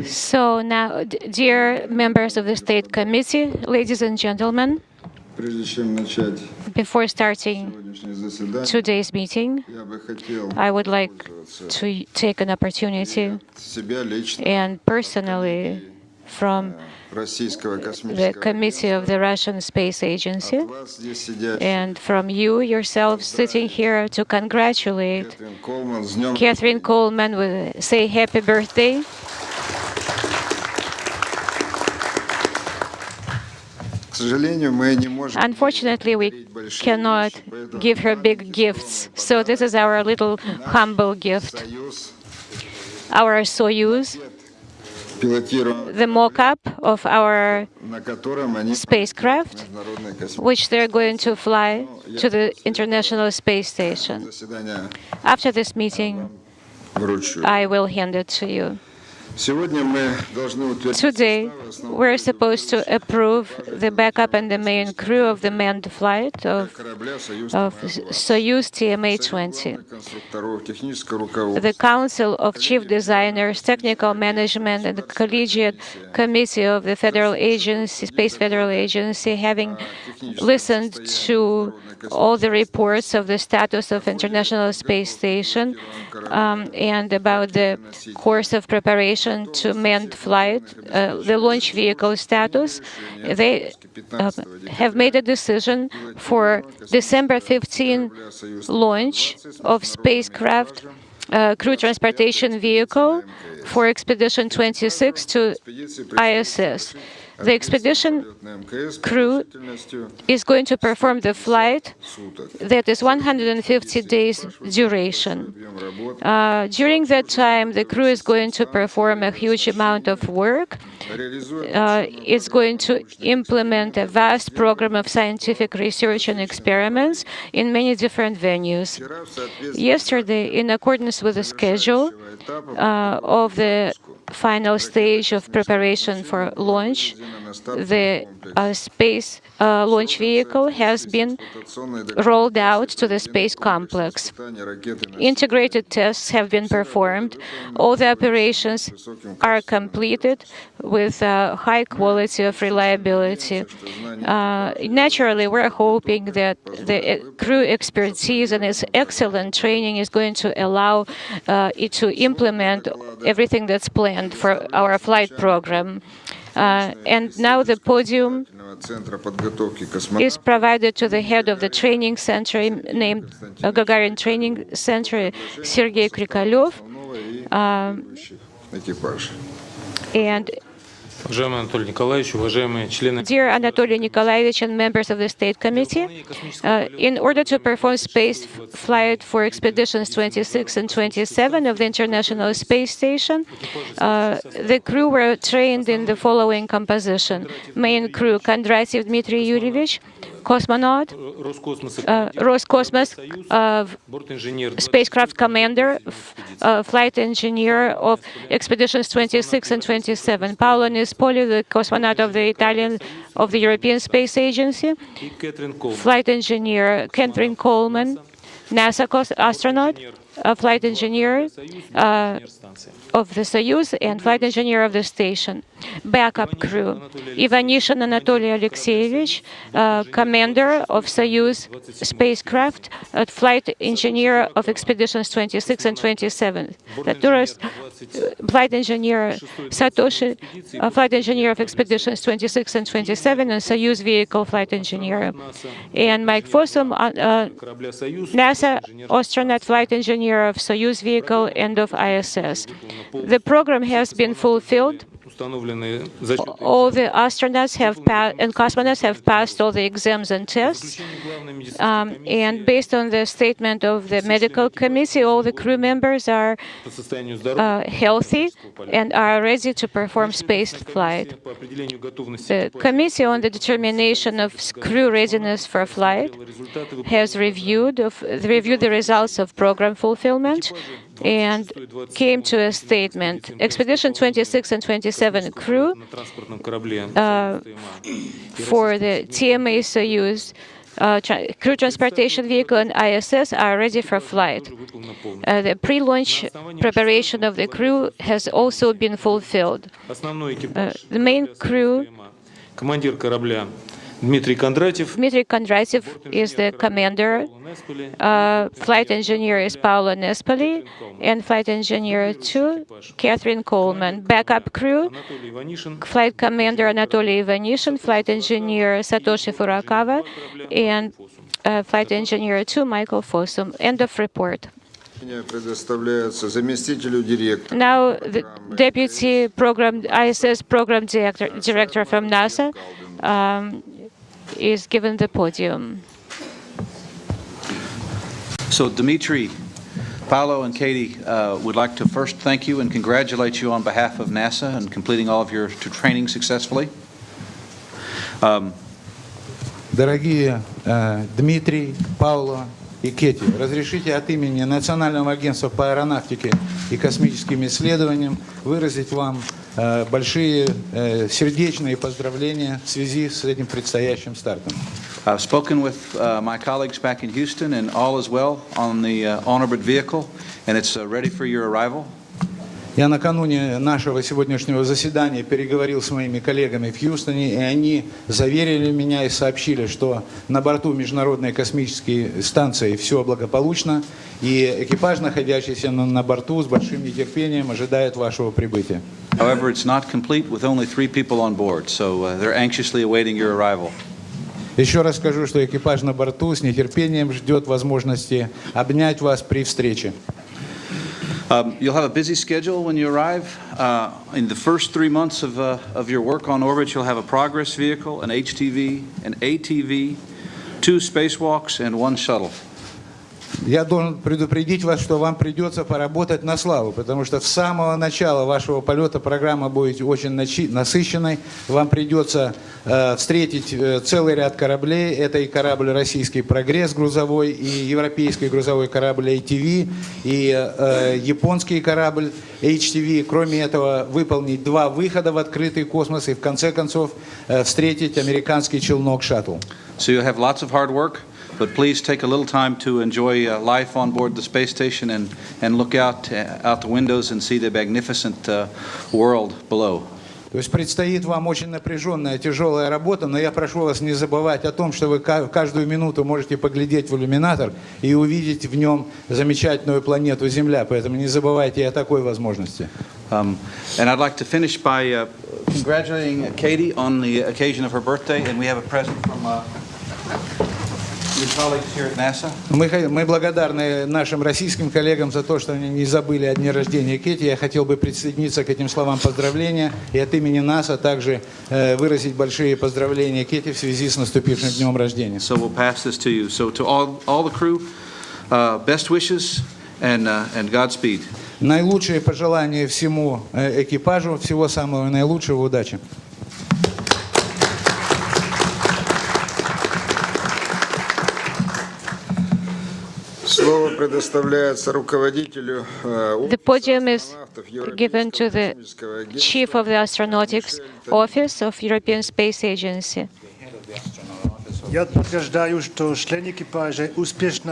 So now, dear members of the State Committee, ladies and gentlemen, before starting today's meeting, I would like to take an opportunity and personally from the Committee of the Russian Space Agency and from you yourselves sitting here to congratulate Catherine Coleman with say happy birthday. Unfortunately, we cannot give her big gifts, so this is our little humble gift. Our Soyuz, the mock-up of our spacecraft, which they're going to fly to the International Space Station. After this meeting, I will hand it to you. Today, we're supposed to approve the backup and the main crew of the manned flight of Soyuz TMA-20. The Council of Chief Designers, Technical Management, and the Collegiate Committee of the Federal Agency, Space Federal Agency, having listened to all the reports of the status of International Space Station and about the course of preparation to manned flight, the launch vehicle status, they have made a decision for December 15 launch of spacecraft crew transportation vehicle for Expedition 26 to ISS. The expedition crew is going to perform the flight that is 150 days duration. During that time, the crew is going to perform a huge amount of work. It's going to implement a vast program of scientific research and experiments in many different venues. Yesterday, in accordance with the schedule of the final stage of preparation for launch, the space launch vehicle has been rolled out to the space complex. Integrated tests have been performed. All the operations are completed with high quality of reliability. Naturally, we're hoping that the crew expertise and its excellent training is going to allow it to implement everything that's planned for our flight program. And now the podium is provided to the head of the training center named Gagarin Training Center, Sergei Krikalev. And Dear Anatoly Nikolaevich and members of the State Committee, in order to perform space flight for Expeditions 26 and 27 of the International Space Station, the crew were trained in the following composition. Main crew, Kondratyev Dmitry Yurievich, cosmonaut, Roscosmos spacecraft commander, flight engineer of Expeditions 26 and 27. Paolo Nespoli, the cosmonaut of the European Space Agency, flight engineer Cady Coleman, NASA astronaut, flight engineer of the Soyuz and flight engineer of the station. Backup crew, Ivanishin Anatoly Alexeyevich, commander of Soyuz spacecraft, flight engineer of Expeditions 26 and 27. The tourist flight engineer Satoshi, flight engineer of Expeditions 26 and 27, and Soyuz vehicle flight engineer. And Mike Fossum, NASA astronaut flight engineer of Soyuz vehicle and of ISS. The program has been fulfilled. All the astronauts and cosmonauts have passed all the exams and tests. And based on the statement of the medical committee, all the crew members are healthy and are ready to perform space flight. The Committee on the Determination of Crew Readiness for Flight has reviewed the results of program fulfillment and came to a statement. Expedition 26 and 27 crew for the TMA Soyuz crew transportation vehicle and ISS are ready for flight. The pre-launch preparation of the crew has also been fulfilled. The main crew, Dmitry Kondratyev is the commander. Flight engineer is Paolo Nespoli, and flight engineer 2, Cady Coleman. Backup crew, flight commander Anatoly Ivanishin, flight engineer Satoshi Furukawa, and flight engineer 2, Michael Fossum. End of report. Now, the Deputy Program ISS Program Director from NASA is given the podium. So, Dmitry, Paolo, and Cady would like to first thank you and congratulate you on behalf of NASA on completing all of your training successfully. Дорогие Дмитрий, Паоло и Cady, разрешите от имени Национального агентства по аэронавтике и космическим исследованиям выразить вам большие сердечные поздравления в связи с этим предстоящим стартом. I've spoken with my colleagues back in Houston, and all is well on the on-orbit vehicle, and it's ready for your arrival. Я накануне нашего сегодняшнего заседания переговорил с моими коллегами в Хьюстоне, и они заверили меня и сообщили, что на борту Международной космической станции все благополучно, и экипаж, находящийся на борту, с большим нетерпением ожидает вашего прибытия. However, it's not complete with only 3 people on board, so they're anxiously awaiting your arrival. Еще раз скажу, что экипаж на борту с нетерпением ждет возможности обнять вас при встрече. You'll have a busy schedule when you arrive. In the first 3 months of your work on orbit, you'll have a progress vehicle, an HTV, an ATV, 2 spacewalks, and 1 shuttle. Я должен предупредить вас, что вам придется поработать на славу, потому что с самого начала вашего полета программа будет очень насыщенной. Вам придется встретить целый ряд кораблей. Это и корабль «Российский прогресс» грузовой, и европейский грузовой корабль ATV, и японский корабль HTV. Кроме этого, выполнить 2 выхода в открытый космос и, в конце концов, встретить американский челнок «Шаттл». So you'll have lots of hard work. But please take a little time to enjoy life on board the space station and look out the windows and see the magnificent world below. То есть предстоит вам очень напряженная, тяжелая работа, но я прошу вас не забывать о том, что вы каждую минуту можете поглядеть в иллюминатор и увидеть в нем замечательную планету Земля. Поэтому не забывайте о такой возможности. And I'd like to finish by congratulating Cady on the occasion of her birthday, and we have a present from Мы благодарны нашим российским коллегам за то, что они не забыли о дне рождения Cady. Я хотел бы присоединиться к этим словам поздравления и от имени НАСА также выразить большие поздравления Cady в связи с наступившим днем рождения. So we'll pass this to you. So to all the crew, best wishes and Godspeed. Наилучшие пожелания всему экипажу, всего самого наилучшего, удачи. The podium is given to the Chief of the Astronautics Office of European Space Agency.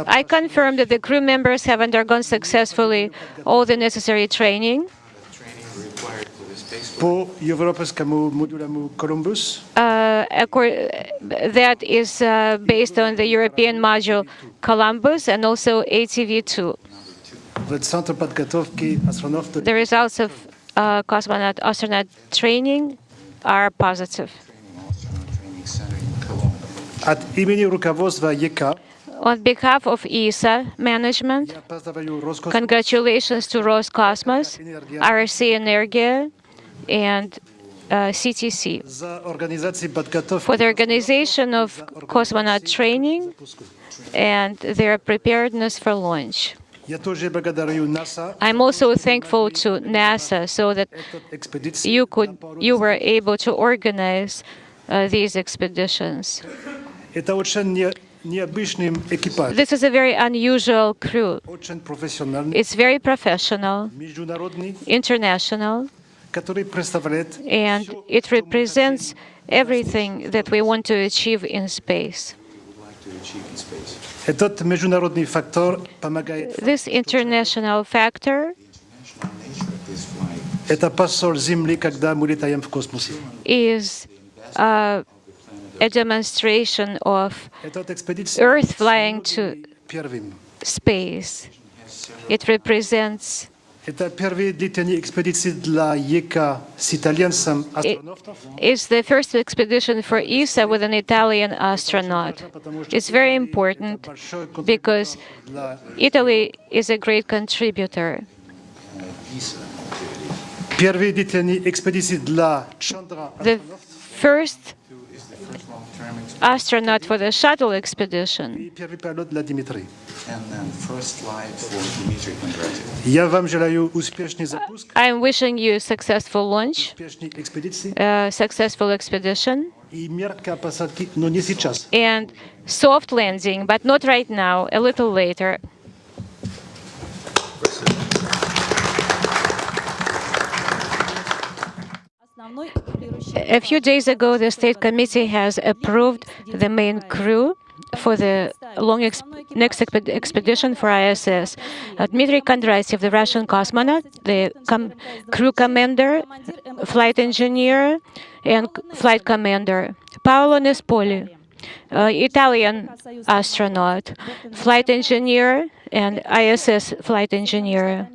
I confirm that the crew members have undergone successfully all the necessary training. That is based on the European module Columbus and also ATV-2. The results of astronaut training are positive. On behalf of ESA management, congratulations to Roscosmos, RC Energia, and CTC for the organization of cosmonaut training and their preparedness for launch. I'm also thankful to NASA so that you were able to organize these expeditions. This is a very unusual crew. It's very professional, international, and it represents everything that we want to achieve in space. Этот международный фактор помогает. This international factor Это посол Земли, когда мы летаем в космосе. is a demonstration of Эта экспедиция Earth flying to первым. space. It represents Это первые длительные экспедиции для ЕКА с итальянцем астронавтов. It's the first expedition for ESA with an Italian astronaut. It's very important because Italy is a great contributor. Первые длительные экспедиции для Чандра The first astronaut for the shuttle expedition. и первый полет для Дмитрия. And then first flight for Dmitry Kondratyev. Я вам желаю успешный запуск, I'm wishing you a successful launch, успешной экспедиции a successful expedition, и мягкой посадки, но не сейчас. and soft landing, but not right now, a little later. A few days ago, the State Committee has approved the main crew for the next expedition for ISS. Dmitry Kondratyev, the Russian cosmonaut, the crew commander, flight engineer, and flight commander. Paolo Nespoli, Italian astronaut, flight engineer, and ISS flight engineer.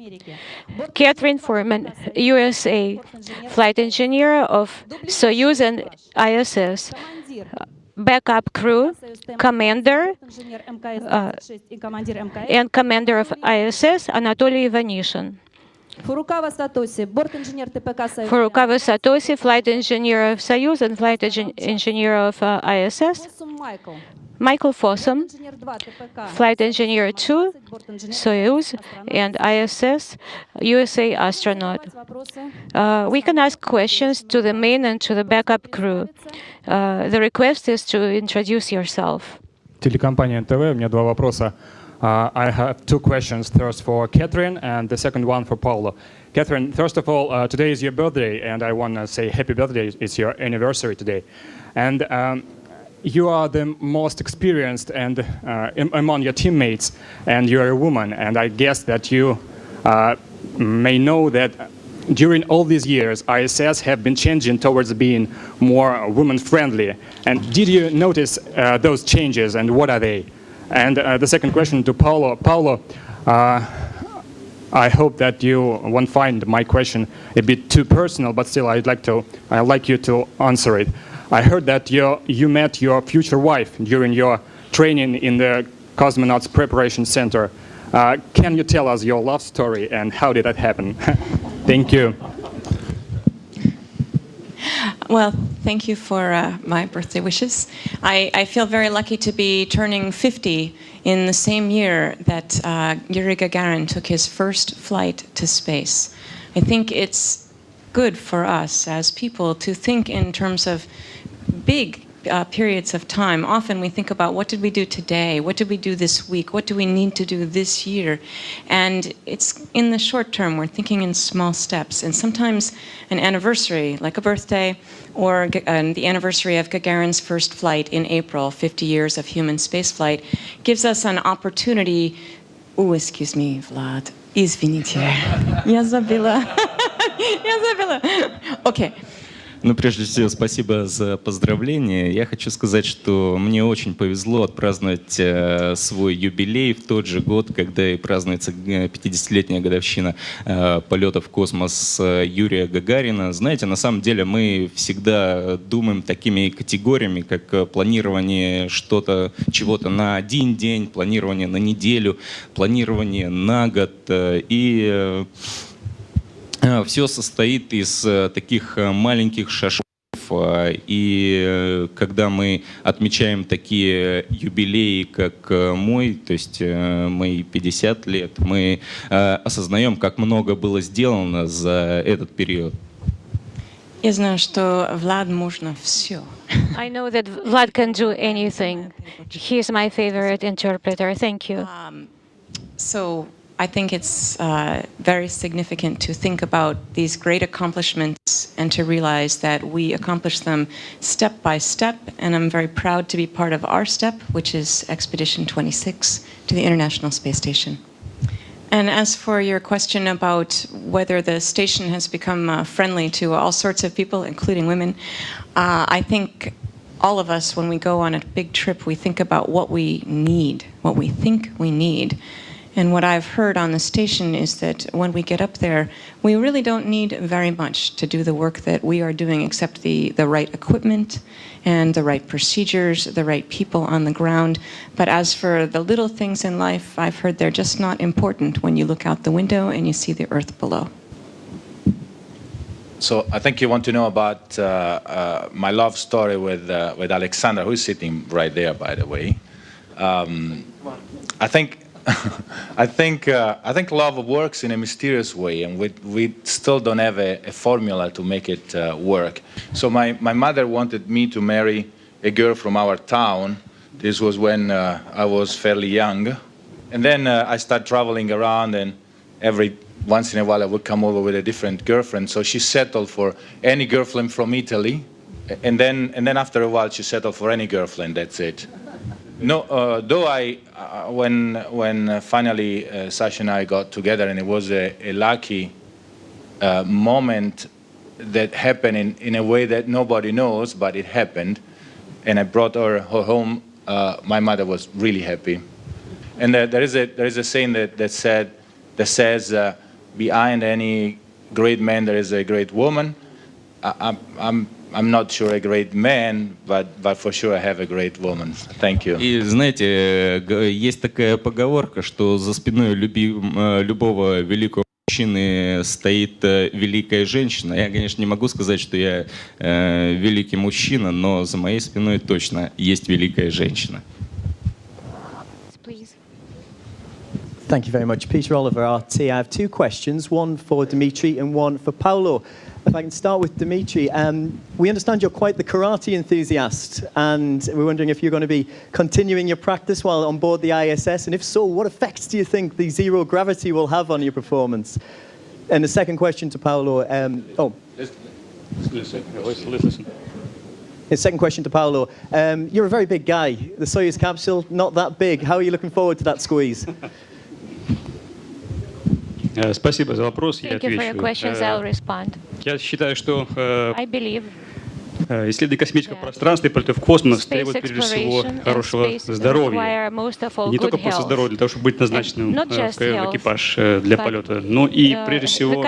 Catherine Foreman, USA, flight engineer of Soyuz and ISS. Backup crew, commander, and commander of ISS, Anatoly Ivanishin. Фурукава Сатоси, борт-инженер ТПК Союз. Furukawa Satoshi, flight engineer of Soyuz and flight engineer of ISS. Майкл. Michael Fossum, Инженер 2 ТПК. flight engineer 2, Soyuz and ISS, USA astronaut. Вопросы? We can ask questions to the main and to the backup crew. The request is to introduce yourself. Телекомпания НТВ. У меня два вопроса. I have two questions. First for Catherine and the second one for Paolo. Catherine, first of all, today is your birthday, and I want to say happy birthday. It's your anniversary today. And you are the most experienced and among your teammates, and you're a woman. And I guess that you may know that during all these years, ISS have been changing towards being more woman-friendly. And did you notice those changes, and what are they? And the second question to Paolo. Paolo, I hope that you won't find my question a bit too personal, but still I'd like you to answer it. I heard that you met your future wife during your training in the Cosmonauts Preparation Center. Can you tell us your love story and how did that happen? Thank you. Well, thank you for my birthday wishes. I feel very lucky to be turning 50 in the same year that Yuri Gagarin took his first flight to space. I think it's good for us as people to think in terms of big periods of time. Often we think about what did we do today? What did we do this week? What do we need to do this year? And it's in the short term, we're thinking in small steps. And sometimes an anniversary, like a birthday, or the anniversary of Gagarin's first flight in April, 50 years of human spaceflight, gives us an opportunity. Oh, excuse me, Vlad. Извините. Я забыла. Okay. Ну, прежде всего, спасибо за поздравления. Я хочу сказать, что мне очень повезло отпраздновать свой юбилей в тот же год, когда и празднуется 50-летняя годовщина полета в космос Юрия Гагарина. Знаете, на самом деле мы всегда думаем такими категориями, как планирование чего-то на один день, планирование на неделю, планирование на год. И все состоит из таких маленьких шажков, и когда мы отмечаем такие юбилеи, как мой, то есть мои 50 лет, мы осознаем, как много было сделано за этот период. Я знаю, что Влад можно все. I know that Vlad can do anything. He is my favorite interpreter. Thank you. So I think it's very significant to think about these great accomplishments and to realize that we accomplish them step by step. And I'm very proud to be part of our step, which is Expedition 26 to the International Space Station. And as for your question about whether the station has become friendly to all sorts of people, including women, I think all of us, when we go on a big trip, we think about what we need, what we think we need. And what I've heard on the station is that when we get up there, we really don't need very much to do the work that we are doing, except the right equipment and the right procedures, the right people on the ground. But as for the little things in life, I've heard they're just not important when you look out the window and you see the Earth below. So I think you want to know about my love story with Alexander, who's sitting right there, by the way. I think love works in a mysterious way, and we still don't have a formula to make it work. So my mother wanted me to marry a girl from our town. This was when I was fairly young, and then I started traveling around, and once in a while I would come over with a different girlfriend. So she settled for any girlfriend from Italy, and then after a while she settled for any girlfriend. That's it. No, though when finally Sasha and I got together, and it was a lucky moment that happened in a way that nobody knows, but it happened, and I brought her home. My mother was really happy, and there is a saying that says. Behind any great man, there is a great woman. I'm not sure a great man, but for sure I have a great woman. Thank you. И знаете, есть такая поговорка, что за спиной любого великого мужчины стоит великая женщина. Я, конечно, не могу сказать, что я великий мужчина, но за моей спиной точно есть великая женщина. Thank you very much. Peter Oliver, RT. I have two questions, one for Dmitry and one for Paolo. If I can start with Dmitry, we understand you're quite the karate enthusiast, and we're wondering if you're going to be continuing your practice while on board the ISS, and if so, what effects do you think the zero gravity will have on your performance? And the second question to Paolo, Listen. The second question to Paolo, you're a very big guy. The Soyuz capsule, not that big. How are you looking forward to that squeeze? Спасибо за вопрос. Thank you for your questions. I'll respond. Я считаю, что I believe исследование космического пространства и полеты в космос требует прежде всего хорошего здоровья. И не только просто здоровья, для того, чтобы быть назначенным в экипаж для полета, но и прежде всего,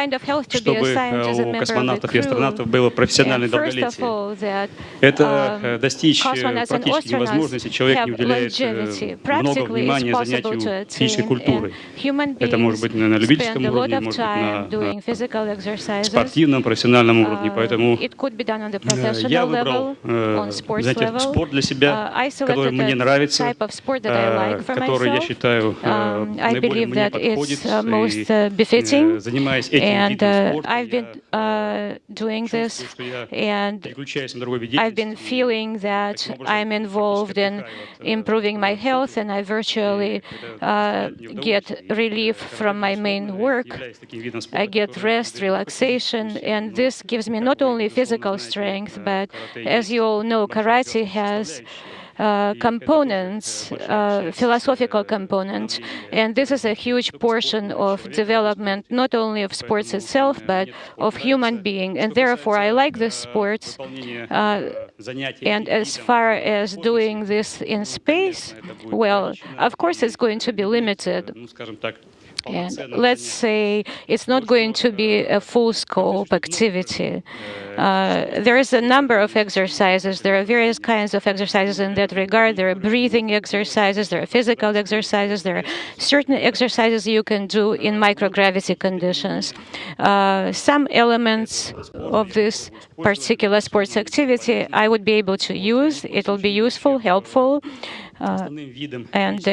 чтобы у космонавтов и астронавтов было профессиональное долголетие. Это достичь практически невозможно, если человек не уделяет много внимания занятию физической культурой. Это может быть на любительском уровне, может быть на спортивном, профессиональном уровне. Поэтому я выбрал спорт для себя, который мне нравится, который, я считаю, наиболее мне подходит. И занимаясь этим видом спорта, я переключаюсь на другой вид деятельности. I've been feeling that I'm involved in improving my health, and I virtually get relief from my main work. I get rest, relaxation, and this gives me not only physical strength, but as you all know, karate has components, philosophical components, and this is a huge portion of development, not only of sports itself, but of human being. And therefore, I like this sport. And as far as doing this in space, well, of course, it's going to be limited. And let's say it's not going to be a full-scope activity. There is a number of exercises. There are various kinds of exercises in that regard. There are breathing exercises. There are physical exercises. There are certain exercises you can do in microgravity conditions. Some elements of this particular sports activity I would be able to use. It will be useful, helpful. And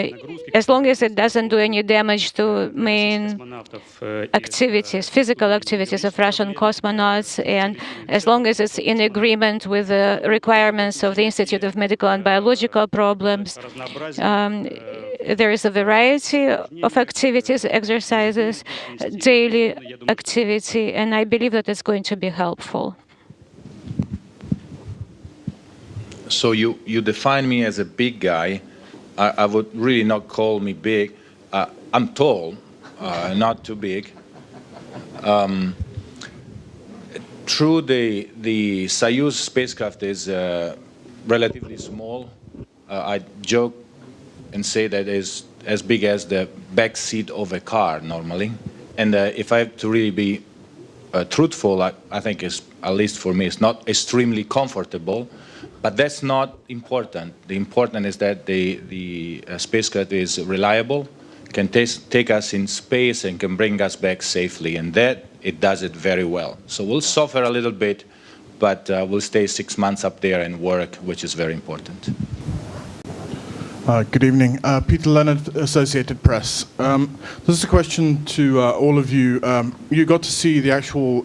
as long as it doesn't do any damage to main activities, physical activities of Russian cosmonauts, and as long as it's in agreement with the requirements of the Institute of Medical and Biological Problems, there is a variety of activities, exercises, daily activity, and I believe that it's going to be helpful. So you define me as a big guy. I would really not call me big. I'm tall, not too big. True, the Soyuz spacecraft is relatively small. I joke and say that it's as big as the back seat of a car normally. And if I have to really be truthful, I think it's, at least for me, it's not extremely comfortable. But that's not important. The important is that the spacecraft is reliable, can take us in space and can bring us back safely, and that it does it very well. So we'll suffer a little bit, but we'll stay 6 months up there and work, which is very important. Good evening. Peter Leonard, Associated Press. This is a question to all of you. You got to see the actual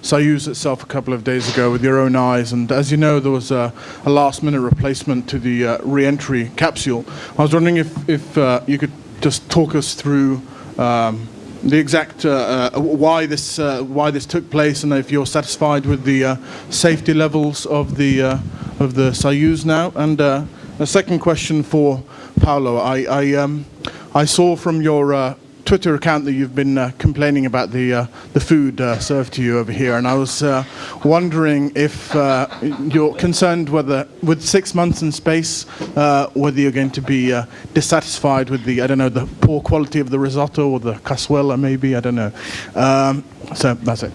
Soyuz itself a couple of days ago with your own eyes, and as you know, there was a last-minute replacement to the re-entry capsule. I was wondering if you could just talk us through the exact why this took place, and if you're satisfied with the safety levels of the Soyuz now. And a second question for Paolo. I saw from your Twitter account that you've been complaining about the food served to you over here, and I was wondering if you're concerned whether, with 6 months in space, whether you're going to be dissatisfied with the, I don't know, the poor quality of the risotto or the cazuela, maybe, I don't know. So that's it.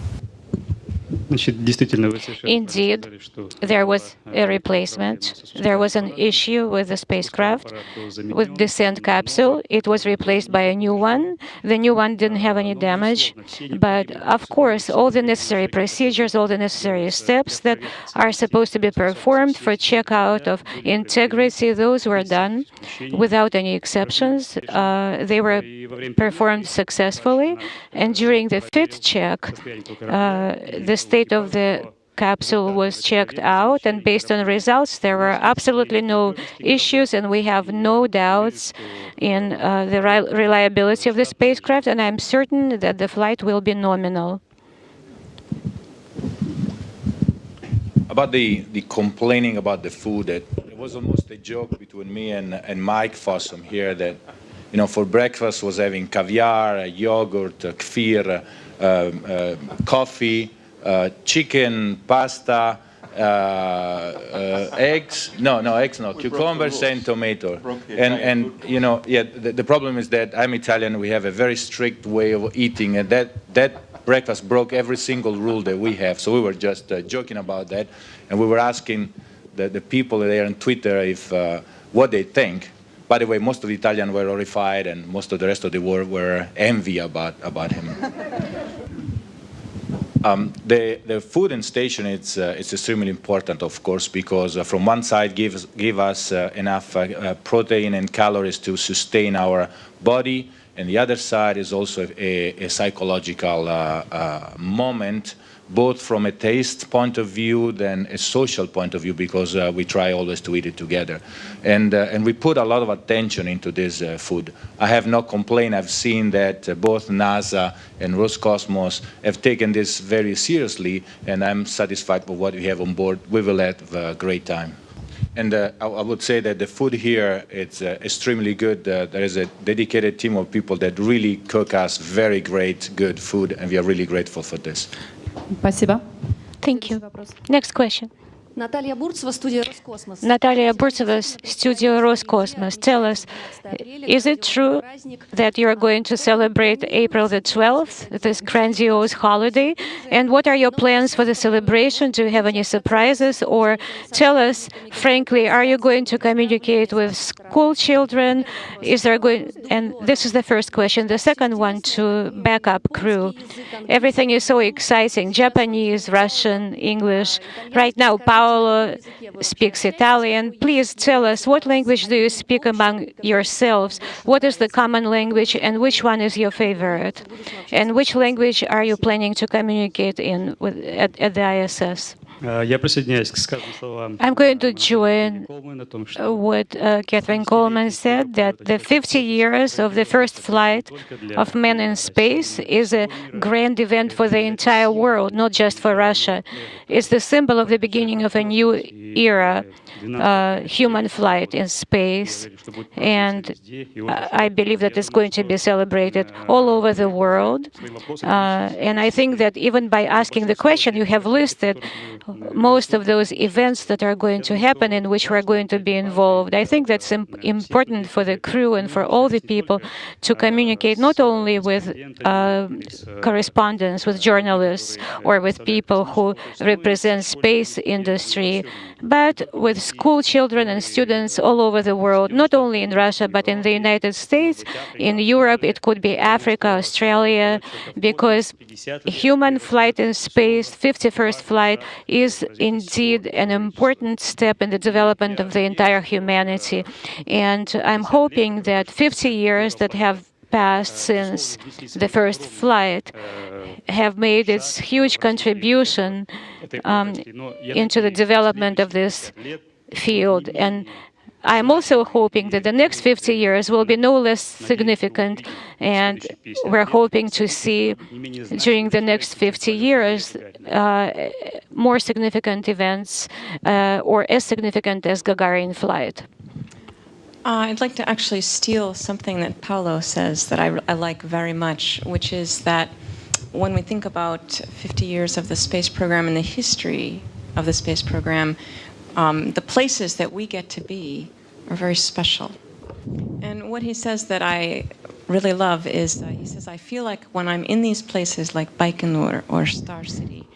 Indeed, there was a replacement. There was an issue with the spacecraft, with descent capsule. It was replaced by a new one. The new one didn't have any damage. But of course, all the necessary procedures, all the necessary steps that are supposed to be performed for checkout of integrity, those were done without any exceptions. They were performed successfully. And during the fit check, the state of the capsule was checked out, and based on results, there were absolutely no issues, and we have no doubts in the reliability of the spacecraft, and I'm certain that the flight will be nominal. About the complaining about the food, it was almost a joke between me and Mike Fossum here that, you know, for breakfast was having caviar, yogurt, kefir, coffee, chicken, pasta, eggs. No, cucumbers and tomato. And you know, yeah, the problem is that I'm Italian. We have a very strict way of eating, and that breakfast broke every single rule that we have. So we were just joking about that, and we were asking the people there on Twitter if what they think. By the way, most of the Italians were horrified, and most of the rest of the world were envy about him. The food in station it's extremely important, of course, because from one side give us enough protein and calories to sustain our body, and the other side is also a psychological moment, both from a taste point of view than a social point of view, because we try always to eat it together. And we put a lot of attention into this food. I have no complaint. I've seen that both NASA and Roscosmos have taken this very seriously, and I'm satisfied with what we have on board. We will have a great time. And I would say that the food here, it's extremely good. There is a dedicated team of people that really cook us very great, good food, and we are really grateful for this. Спасибо. Thank you. Next question. Natalia Burtseva, Studio Roscosmos. Natalia Burtseva, Studio Roscosmos. Tell us, is it true that you are going to celebrate April the 12th, this grandiose holiday? And what are your plans for the celebration? Do you have any surprises? Or tell us, frankly, are you going to communicate with school children? And this is the first question. The second one, to backup crew. Everything is so exciting. Japanese, Russian, English. Right now, Paolo Paolo speaks Italian. Please tell us, what language do you speak among yourselves? What is the common language, and which one is your favorite? And which language are you planning to communicate in at the ISS? I'm going to join what Catherine Coleman said, that the 50 years of the first flight of men in space is a grand event for the entire world, not just for Russia. It's the symbol of the beginning of a new era, human flight in space, and I believe that it's going to be celebrated all over the world. And I think that even by asking the question, you have listed most of those events that are going to happen in which we're going to be involved. I think that's important for the crew and for all the people to communicate not only with correspondents, with journalists, or with people who represent space industry, but with school children and students all over the world, not only in Russia, but in the United States, in Europe, it could be Africa, Australia, because human flight in space, 51st flight, is indeed an important step in the development of the entire humanity. And I'm hoping that 50 years that have passed since the first flight have made its huge contribution into the development of this field. And I'm also hoping that the next 50 years will be no less significant, and we're hoping to see during the next 50 years more significant events, or as significant as Gagarin flight. I'd like to actually steal something that Paolo says that I like very much, which is that when we think about 50 years of the space program and the history of the space program, the places that we get to be are very special. And what he says that I really love is, he says, I feel like when I'm in these places like Baikonur or Star City,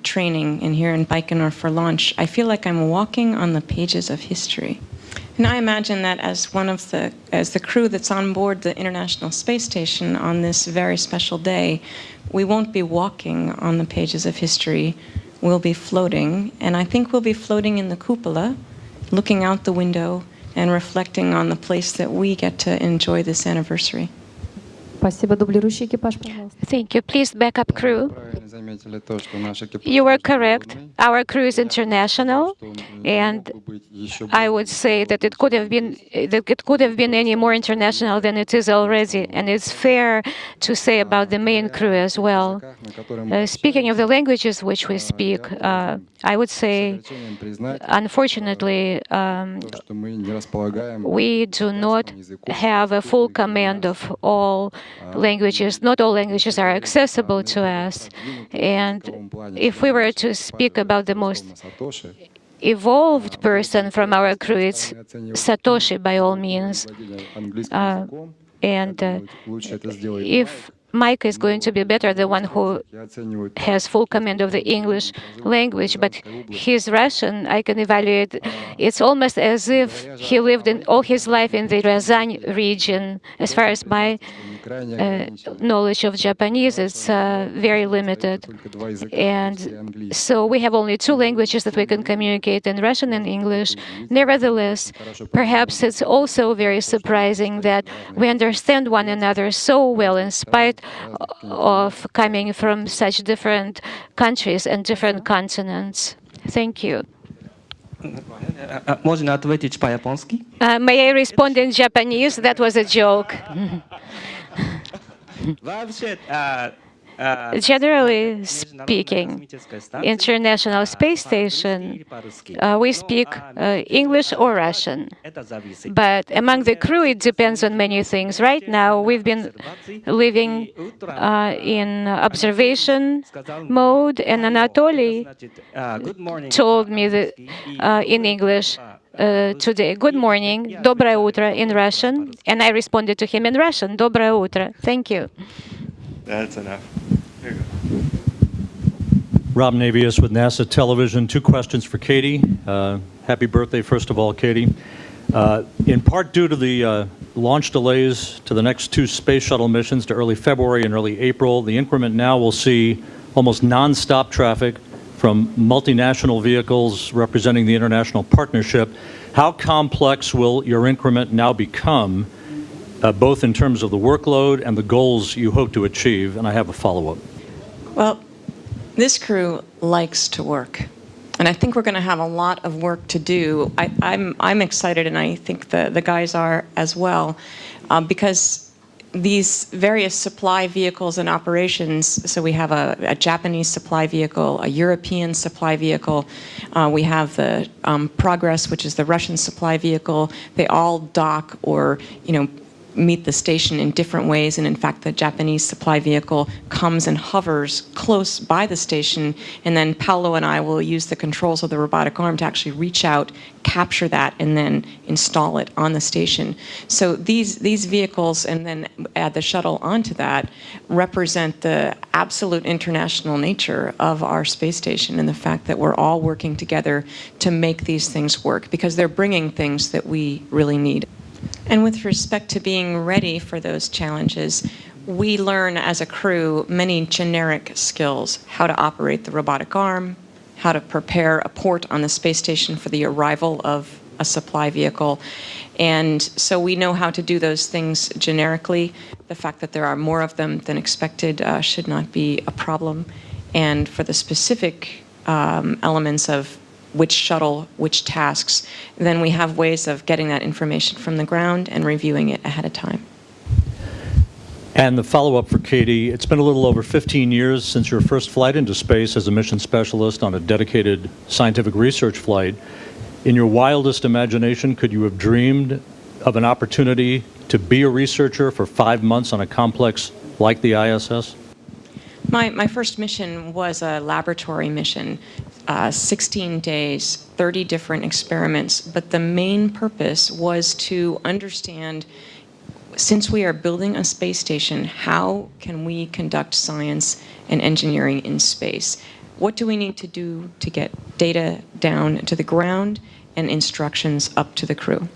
training, and here in Baikonur for launch, I feel like I'm walking on the pages of history. And I imagine that as the crew that's on board the International Space Station on this very special day, we won't be walking on the pages of history. We'll be floating, and I think we'll be floating in the cupola, looking out the window and reflecting on the place that we get to enjoy this anniversary. Thank you. Please, backup crew. You were correct. Our crew is international, and I would say that it could have been any more international than it is already, and it's fair to say about the main crew as well. Speaking of the languages which we speak, I would say, unfortunately, we do not have a full command of all languages. Not all languages are accessible to us. And if we were to speak about the most evolved person from our crew, it's Satoshi, by all means. If Mike is going to be better, the one who has full command of the English language, but he's Russian, I can evaluate. It's almost as if he lived all his life in the Ryazan region. As far as my knowledge of Japanese, it's very limited. And so we have only two languages that we can communicate in, Russian and English. Nevertheless, perhaps it's also very surprising that we understand one another so well in spite of coming from such different countries and different continents. Thank you. May I respond in Japanese? That was a joke. Generally speaking, International Space Station, we speak English or Russian. But among the crew, it depends on many things. Right now, we've been living in observation mode, and Anatoly told me that, in English today, "Good morning, доброе утро" in Russian, and I responded to him in Russian, "Доброе утро." Thank you. That's enough. Here you go. Rob Navius with NASA Television. Two questions for Cady. Happy birthday, first of all, Cady. In part due to the launch delays to the next two space shuttle missions to early February and early April, the increment now will see almost non-stop traffic from multinational vehicles representing the international partnership. How complex will your increment now become, both in terms of the workload and the goals you hope to achieve? And I have a follow-up. Well, this crew likes to work. And I think we're going to have a lot of work to do. I'm excited, and I think the guys are as well, because these various supply vehicles and operations, so we have a Japanese supply vehicle, a European supply vehicle, we have the Progress, which is the Russian supply vehicle. They all dock or, meet the station in different ways, and in fact the Japanese supply vehicle comes and hovers close by the station, and then Paolo and I will use the controls of the robotic arm to actually reach out, capture that, and then install it on the station. So these vehicles, and then add the shuttle onto that, represent the absolute international nature of our space station, and the fact that we're all working together to make these things work, because they're bringing things that we really need. And with respect to being ready for those challenges, we learn as a crew many generic skills: how to operate the robotic arm, how to prepare a port on the space station for the arrival of a supply vehicle. And so we know how to do those things generically. The fact that there are more of them than expected should not be a problem. And for the specific elements of which shuttle, which tasks, then we have ways of getting that information from the ground and reviewing it ahead of time. And the follow-up for Cady, it's been a little over 15 years since your first flight into space as a mission specialist on a dedicated scientific research flight. In your wildest imagination, could you have dreamed of an opportunity to be a researcher for 5 months on a complex like the ISS? My first mission was a laboratory mission, 16 days, 30 different experiments, but the main purpose was to understand, since we are building a space station, how can we conduct science and engineering in space? What do we need to do to get data down to the ground and instructions up to the crew?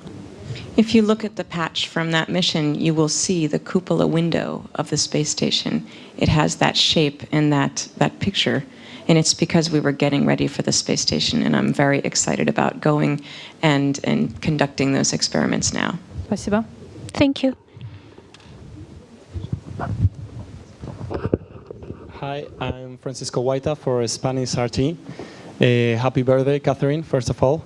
If you look at the patch from that mission, you will see the cupola window of the space station. It has that shape and that picture, and it's because we were getting ready for the space station, and I'm very excited about going and conducting those experiments now. Спасибо. Thank you. Hi, I'm Francisco Guaita for Spanish RT. Happy birthday, Catherine, first of all.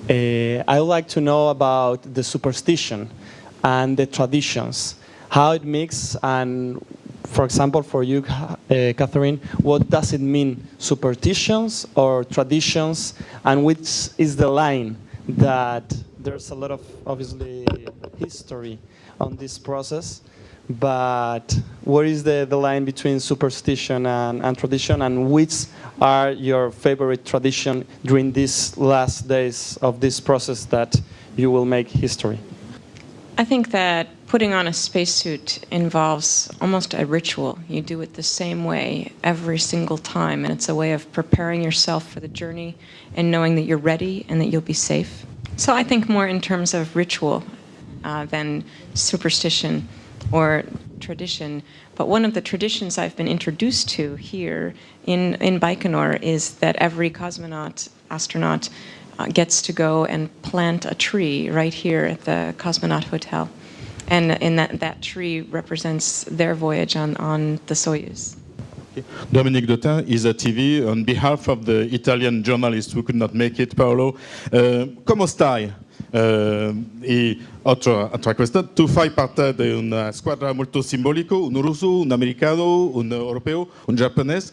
I would like to know about the superstition and the traditions, how it mixes, and for example, for you, Catherine, what does it mean, superstitions or traditions, and which is the line that there's a lot of, obviously, history on this process, but where is the line between superstition and tradition, and which are your favorite tradition during these last days of this process that you will make history? I think that putting on a spacesuit involves almost a ritual. You do it the same way every single time, and it's a way of preparing yourself for the journey and knowing that you're ready and that you'll be safe. So I think more in terms of ritual than superstition or tradition. But one of the traditions I've been introduced to here in Baikonur is that every astronaut gets to go and plant a tree right here at the Cosmonaut Hotel. And that tree represents their voyage on the Soyuz. Dominique Dotin, ISA TV, on behalf of the Italian journalists who could not make it, Paolo. Come stai? E altra questa, tu fai parte di una squadra molto simbolica, un russo, un americano, un europeo, un giapponese.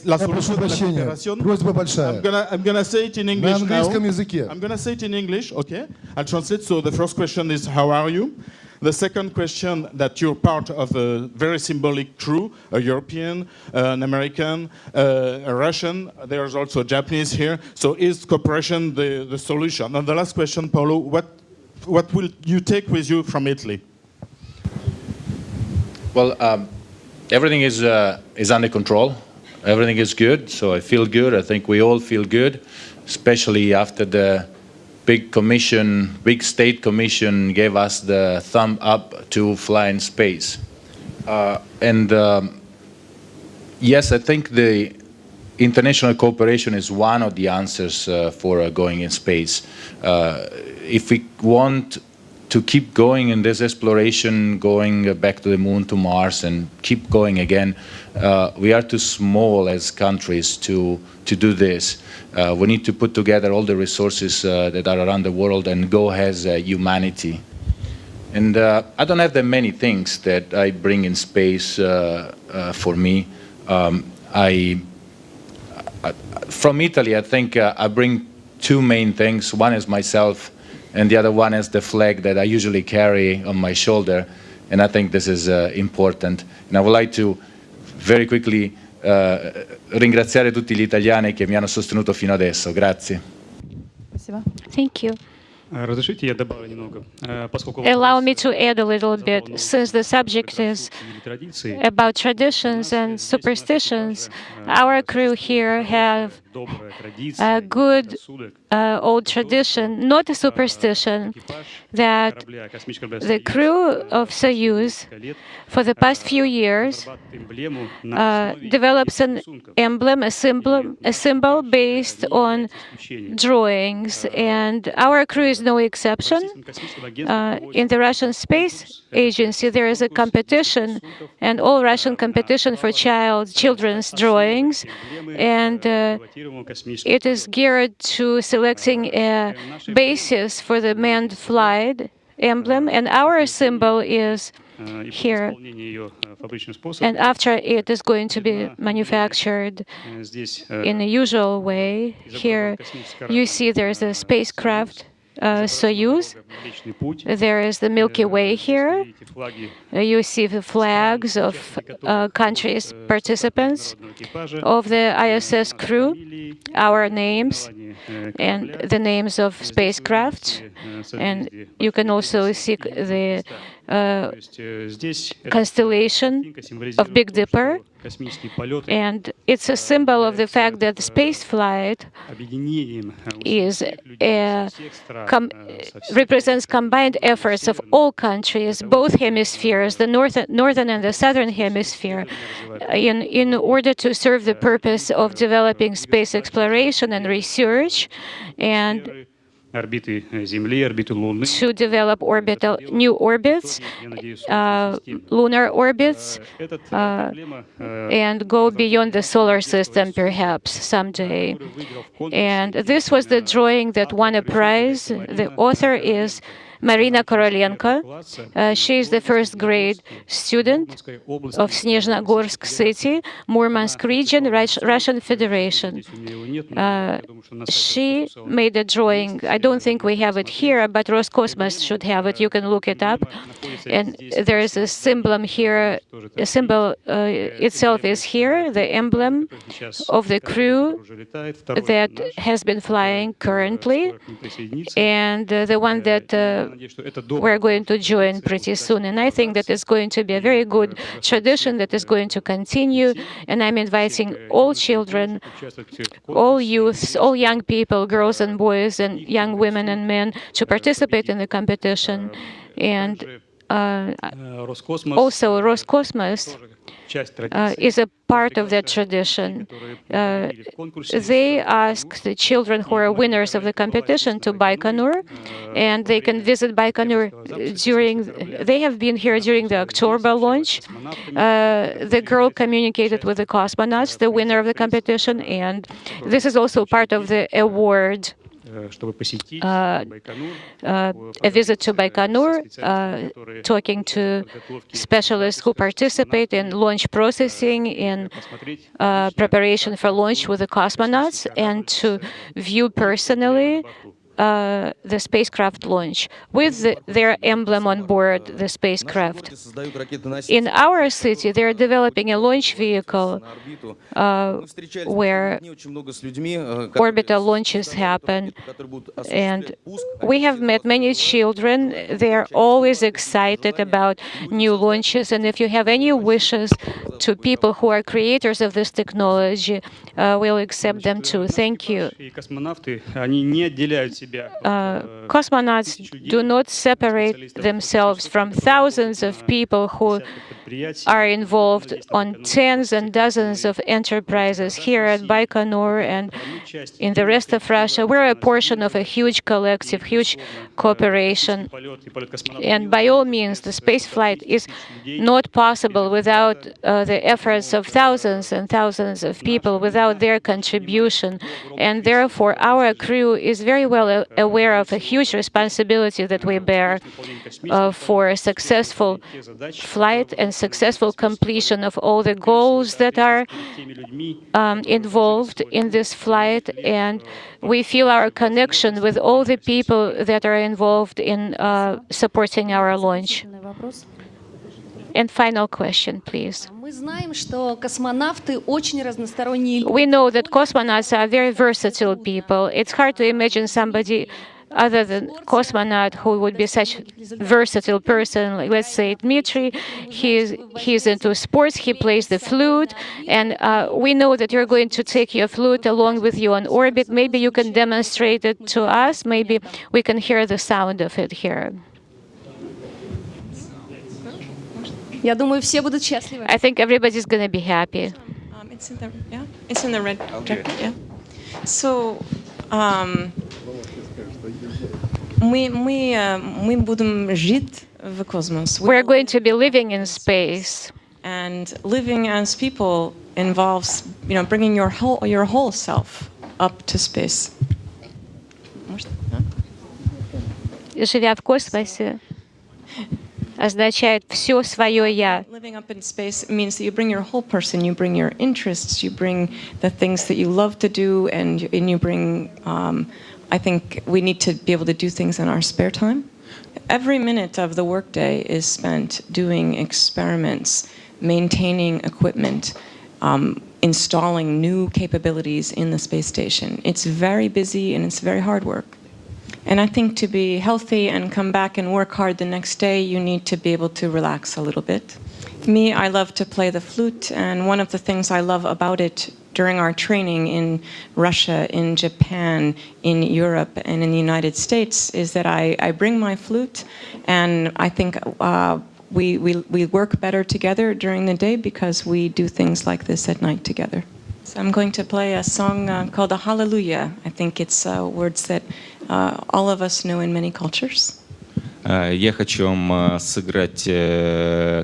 La soluzione della cooperazione. I'm gonna say it in English now. I'm gonna say it in English, okay? I'll translate. So the first question is, how are you? The second question, that you're part of a very symbolic crew, a European, an American, a Russian, there's also a Japanese here. So is cooperation the solution? And the last question, Paolo, what will you take with you from Italy? Well, everything is under control. Everything is good, so I feel good. I think we all feel good, especially after the big state commission gave us the thumb up to fly in space. Yes, I think international cooperation is one of the answers for going in space. If we want to keep going in this exploration, going back to the moon, to Mars, and keep going again, we are too small as countries to do this. We need to put together all the resources that are around the world and go as humanity. And I don't have that many things that I bring in space for me. From Italy, I think I bring two main things. One is myself, and the other one is the flag that I usually carry on my shoulder. And I think this is important. And I would like to very quickly ringraziare tutti gli italiani che mi hanno sostenuto fino adesso. Grazie. Thank you. Разрешите, я добавлю немного. Поскольку Allow me to add a little bit, since the subject is about traditions and superstitions. Our crew here have a good old tradition, not a superstition, that the crew of Soyuz for the past few years develops an emblem, a symbol based on drawings, and our crew is no exception. In the Russian Space Agency, there is a competition, and all Russian competition for children's drawings, and it is geared to selecting a basis for the manned flight emblem, and our symbol is here. And after it is going to be manufactured in the usual way, here you see there's a spacecraft, Soyuz. There is the Milky Way here. You see the flags of countries, participants of the ISS crew, our names, and the names of spacecraft. And you can also see the constellation of Big Dipper. And it's a symbol of the fact that the space flight is represents combined efforts of all countries, both hemispheres, the northern and the southern hemisphere, in order to serve the purpose of developing space exploration and research, and to develop new orbits, lunar orbits, and go beyond the solar system perhaps someday. And this was the drawing that won a prize. The author is Marina Korolenko. She is the first grade student of Snezhnogorsk City, Murmansk region, Russian Federation. She made a drawing. I don't think we have it here, but Roscosmos should have it. You can look it up. And there is a symbol here. The symbol itself is here, the emblem of the crew that has been flying currently, and the one that we're going to join pretty soon. And I think that it's going to be a very good tradition that is going to continue. And I'm inviting all children, all youths, all young people, girls and boys, and young women and men to participate in the competition. And also Roscosmos is a part of that tradition. They ask the children who are winners of the competition to Baikonur, and they can visit Baikonur they have been here during the October launch. The girl communicated with the cosmonauts, the winner of the competition, and this is also part of the award. A visit to Baikonur, talking to specialists who participate in launch processing, in preparation for launch with the cosmonauts, and to view personally the spacecraft launch with their emblem on board the spacecraft. In our city, they're developing a launch vehicle where orbital launches happen. And we have met many children. They're always excited about new launches. And if you have any wishes to people who are creators of this technology, we'll accept them too. Thank you. Cosmonauts do not separate themselves from thousands of people who are involved on tens and dozens of enterprises here at Baikonur and in the rest of Russia. We're a portion of a huge collective, huge cooperation. And by all means, the space flight is not possible without the efforts of thousands and thousands of people, without their contribution. And therefore, our crew is very well aware of a huge responsibility that we bear for a successful flight and successful completion of all the goals that are involved in this flight. And we feel our connection with all the people that are involved in supporting our launch. And final question, please. We know that cosmonauts are very versatile people. It's hard to imagine somebody other than cosmonaut who would be such a versatile person. Like, let's say Dmitry, he's into sports, he plays the flute, and we know that you're going to take your flute along with you on orbit. Maybe you can demonstrate it to us. Maybe we can hear the sound of it here. I think everybody's going to be happy. It's in the red jacket, yeah. So, we're going to be living in space. And living as people involves, bringing your whole self up to space. Живя в космосе означает все свое я. Living up in space means that you bring your whole person, you bring your interests, you bring the things that you love to do, and you bring, I think we need to be able to do things in our spare time. Every minute of the workday is spent doing experiments, maintaining equipment, installing new capabilities in the space station. It's very busy and it's very hard work. And I think to be healthy and come back and work hard the next day, you need to be able to relax a little bit. Me, I love to play the flute, and one of the things I love about it during our training in Russia, in Japan, in Europe, and in the United States is that I bring my flute, and I think we work better together during the day because we do things like this at night together. So I'm going to play a song called a Hallelujah. I think it's words that all of us know in many cultures. Я хочу вам сыграть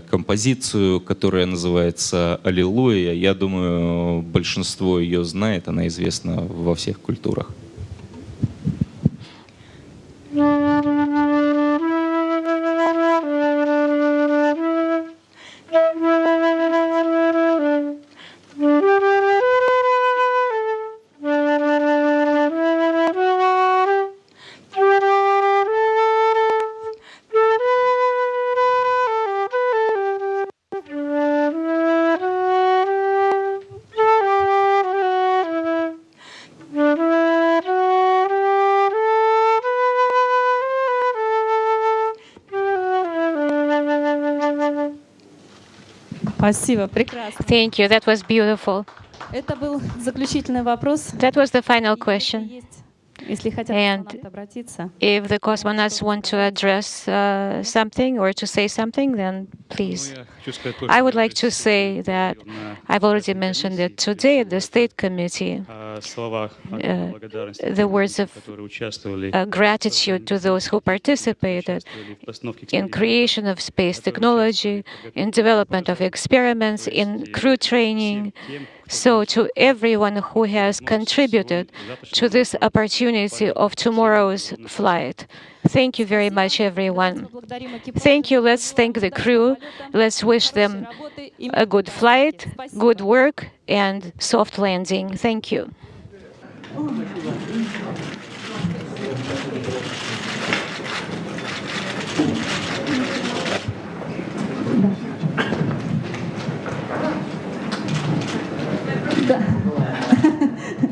композицию, которая называется «Аллилуйя». Я думаю, большинство ее знает, она известна во всех культурах. Thank you. That was beautiful. That was the final question. And if the cosmonauts want to address something or to say something, then please. I would like to say that I've already mentioned it today at the State Committee. The words of gratitude to those who participated in creation of space technology, in development of experiments, in crew training. So to everyone who has contributed to this opportunity of tomorrow's flight, thank you very much, everyone. Thank you. Let's thank the crew. Let's wish them a good flight, good work, and soft landing. Thank you.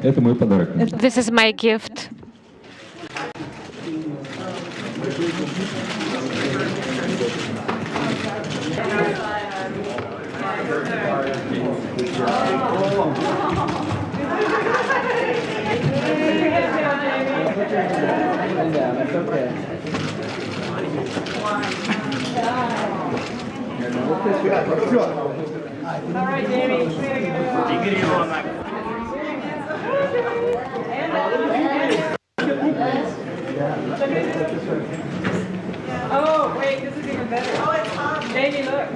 Это мой подарок. This is my gift. All right, Jamie. Oh, wait, this is even better. Oh, it's hot. Jamie, look.